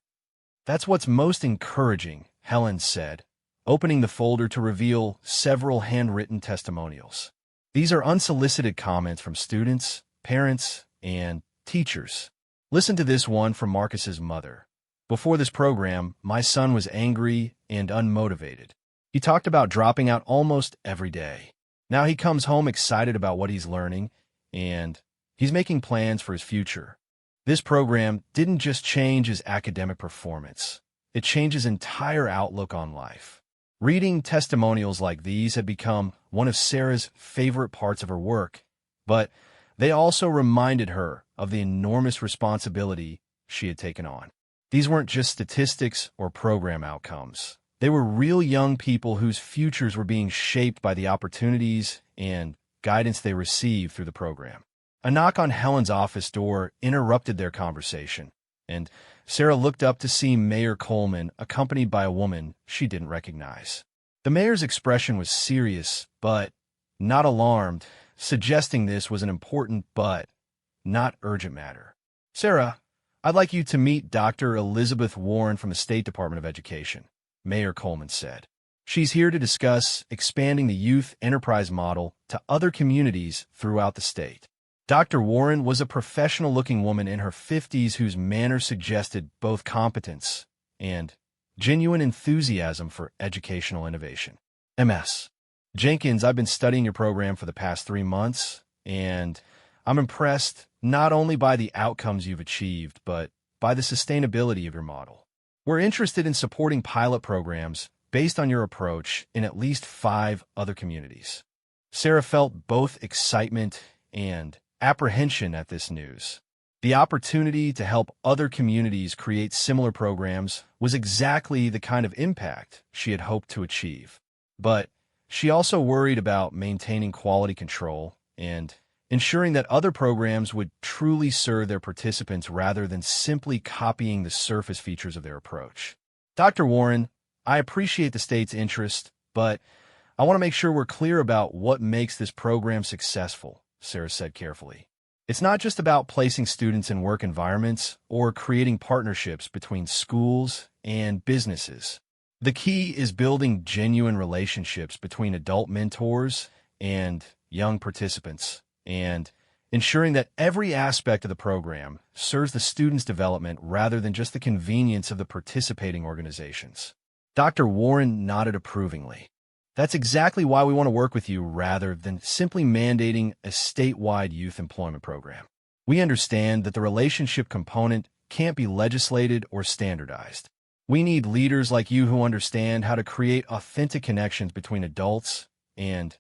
"That's what's most encouraging," Helen said, opening the folder to reveal several handwritten testimonials. These are unsolicited comments from students, parents, and teachers. Listen to this one from Marcus's mother. "Before this program, my son was angry and unmotivated. He talked about dropping out almost every day. Now he comes home excited about what he's learning, and he's making plans for his future. This program didn't just change his academic performance. It changed his entire outlook on life." Reading testimonials like these had become one of Sarah's favorite parts of her work, but they also reminded her of the enormous responsibility she had taken on. These weren't just statistics or program outcomes. They were real young people whose futures were being shaped by the opportunities and guidance they received through the program. A knock on Helen's office door interrupted their conversation, and Sarah looked up to see Mayor Coleman accompanied by a woman she didn't recognize. The mayor's expression was serious, but not alarmed, suggesting this was an important but not urgent matter. "Sarah, I'd like you to meet Dr. Elizabeth Warren from the State Department of Education," Mayor Coleman said. "She's here to discuss expanding the youth enterprise model to other communities throughout the state." Dr. Warren was a professional-looking woman in her 50s whose manner suggested both competence and genuine enthusiasm for educational innovation. "Ms. Jenkins, I've been studying your program for the past 3 months, and I'm impressed not only by the outcomes you've achieved, but by the sustainability of your model. We're interested in supporting pilot programs based on your approach in at least 5 other communities. Sarah felt both excitement and apprehension at this news. The opportunity to help other communities create similar programs was exactly the kind of impact she had hoped to achieve. But she also worried about maintaining quality control and ensuring that other programs would truly serve their participants rather than simply copying the surface features of their approach. Dr. Warren, I appreciate the state's interest, but I want to make sure we're clear about what makes this program successful, Sarah said carefully. It's not just about placing students in work environments or creating partnerships between schools and businesses. The key is building genuine relationships between adult mentors and young participants, and ensuring that every aspect of the program serves the students' development rather than just the convenience of the participating organizations. Dr. Warren nodded approvingly. That's exactly why we want to work with you rather than simply mandating a statewide youth employment program. We understand that the relationship component can't be legislated or standardized. We need leaders like you who understand how to create authentic connections between adults and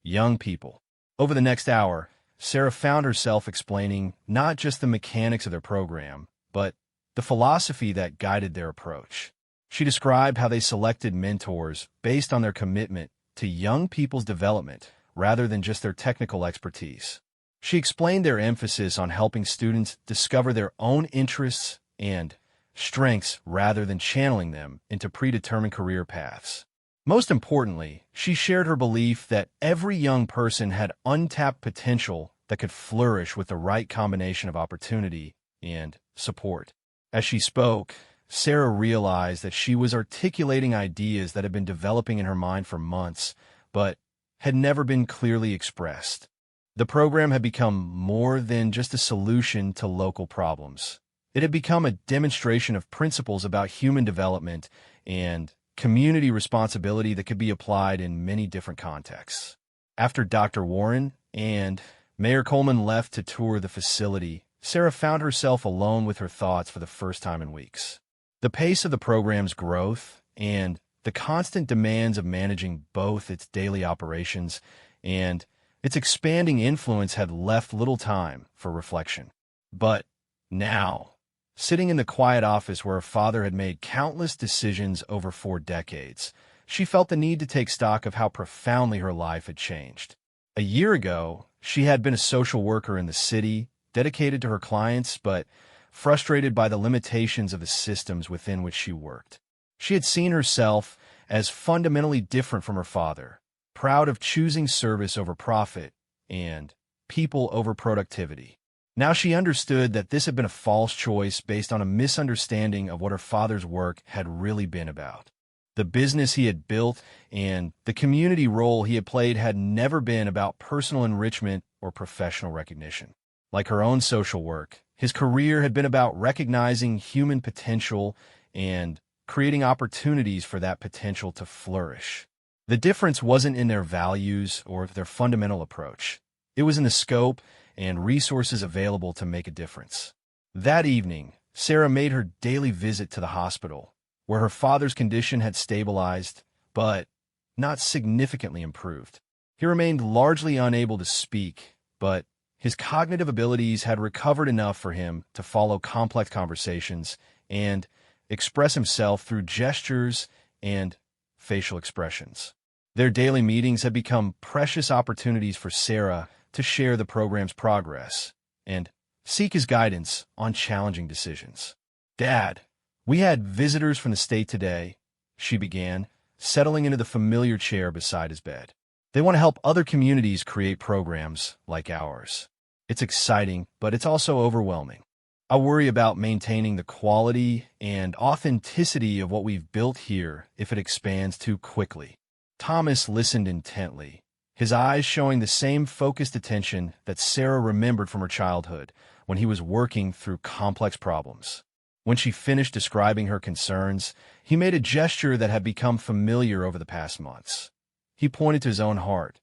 young people. Over the next hour, Sarah found herself explaining not just the mechanics of their program, but the philosophy that guided their approach. She described how they selected mentors based on their commitment to young people's development rather than just their technical expertise. She explained their emphasis on helping students discover their own interests and strengths rather than channeling them into predetermined career paths. Most importantly, she shared her belief that every young person had untapped potential that could flourish with the right combination of opportunity and support. As she spoke, Sarah realized that she was articulating ideas that had been developing in her mind for months, but had never been clearly expressed. The program had become more than just a solution to local problems. It had become a demonstration of principles about human development and community responsibility that could be applied in many different contexts. After Dr. Warren and Mayor Coleman left to tour the facility, Sarah found herself alone with her thoughts for the first time in weeks. The pace of the program's growth and the constant demands of managing both its daily operations and its expanding influence had left little time for reflection. But now, sitting in the quiet office where her father had made countless decisions over 4 decades, she felt the need to take stock of how profoundly her life had changed. A year ago, she had been a social worker in the city, dedicated to her clients, but frustrated by the limitations of the systems within which she worked. She had seen herself as fundamentally different from her father, proud of choosing service over profit and people over productivity. Now she understood that this had been a false choice based on a misunderstanding of what her father's work had really been about. The business he had built and the community role he had played had never been about personal enrichment or professional recognition. Like her own social work, his career had been about recognizing human potential and creating opportunities for that potential to flourish. The difference wasn't in their values or their fundamental approach. It was in the scope and resources available to make a difference. That evening, Sarah made her daily visit to the hospital, where her father's condition had stabilized, but not significantly improved. He remained largely unable to speak, but his cognitive abilities had recovered enough for him to follow complex conversations and express himself through gestures and facial expressions. Their daily meetings had become precious opportunities for Sarah to share the program's progress and seek his guidance on challenging decisions. "Dad, we had visitors from the state today," she began, settling into the familiar chair beside his bed. "They want to help other communities create programs like ours. It's exciting, but it's also overwhelming. I worry about maintaining the quality and authenticity of what we've built here if it expands too quickly." Thomas listened intently, his eyes showing the same focused attention that Sarah remembered from her childhood when he was working through complex problems. When she finished describing her concerns, he made a gesture that had become familiar over the past months. He pointed to his own heart,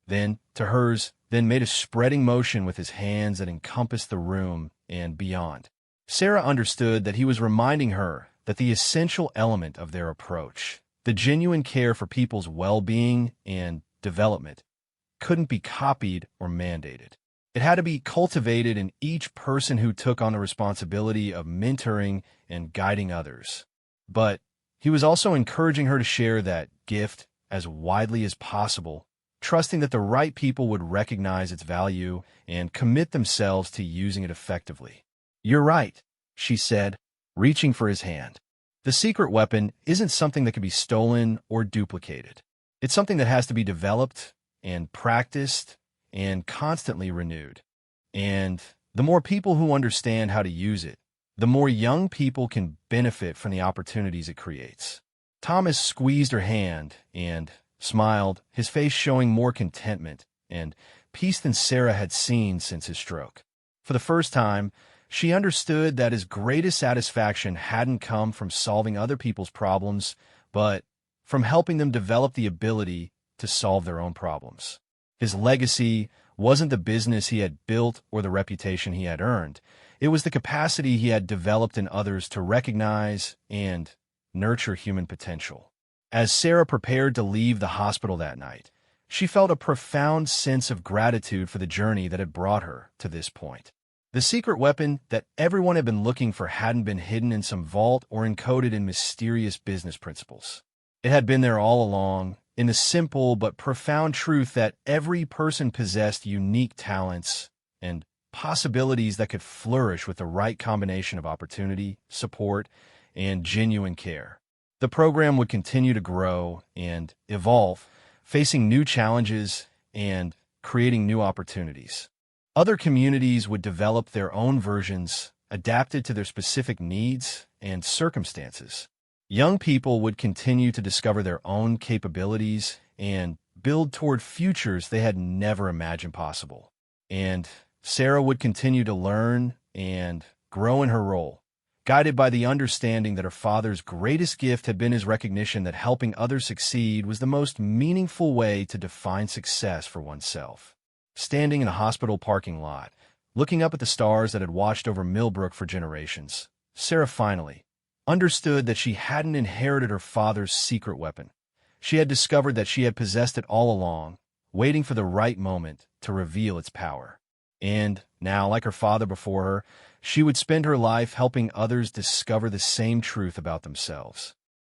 then to hers, then made a spreading motion with his hands that encompassed the room and beyond. Sarah understood that he was reminding her that the essential element of their approach, the genuine care for people's well-being and development, couldn't be copied or mandated. It had to be cultivated in each person who took on the responsibility of mentoring and guiding others. But he was also encouraging her to share that gift as widely as possible, trusting that the right people would recognize its value and commit themselves to using it effectively. "You're right," she said, reaching for his hand. "The secret weapon isn't something that can be stolen or duplicated. It's something that has to be developed and practiced and constantly renewed. And the more people who understand how to use it, the more young people can benefit from the opportunities it creates." Thomas squeezed her hand and smiled, his face showing more contentment and peace than Sarah had seen since his stroke. For the first time, she understood that his greatest satisfaction hadn't come from solving other people's problems, but from helping them develop the ability to solve their own problems. His legacy wasn't the business he had built or the reputation he had earned. It was the capacity he had developed in others to recognize and nurture human potential. As Sarah prepared to leave the hospital that night, she felt a profound sense of gratitude for the journey that had brought her to this point. The secret weapon that everyone had been looking for hadn't been hidden in some vault or encoded in mysterious business principles. It had been there all along, in the simple but profound truth that every person possessed unique talents and possibilities that could flourish with the right combination of opportunity, support, and genuine care. The program would continue to grow and evolve, facing new challenges and creating new opportunities. Other communities would develop their own versions, adapted to their specific needs and circumstances. Young people would continue to discover their own capabilities and build toward futures they had never imagined possible. And Sarah would continue to learn and grow in her role, guided by the understanding that her father's greatest gift had been his recognition that helping others succeed was the most meaningful way to define success for oneself. Standing in a hospital parking lot, looking up at the stars that had watched over Millbrook for generations, Sarah finally understood that she hadn't inherited her father's secret weapon. She had discovered that she had possessed it all along, waiting for the right moment to reveal its power. And now, like her father before her, she would spend her life helping others discover the same truth about themselves.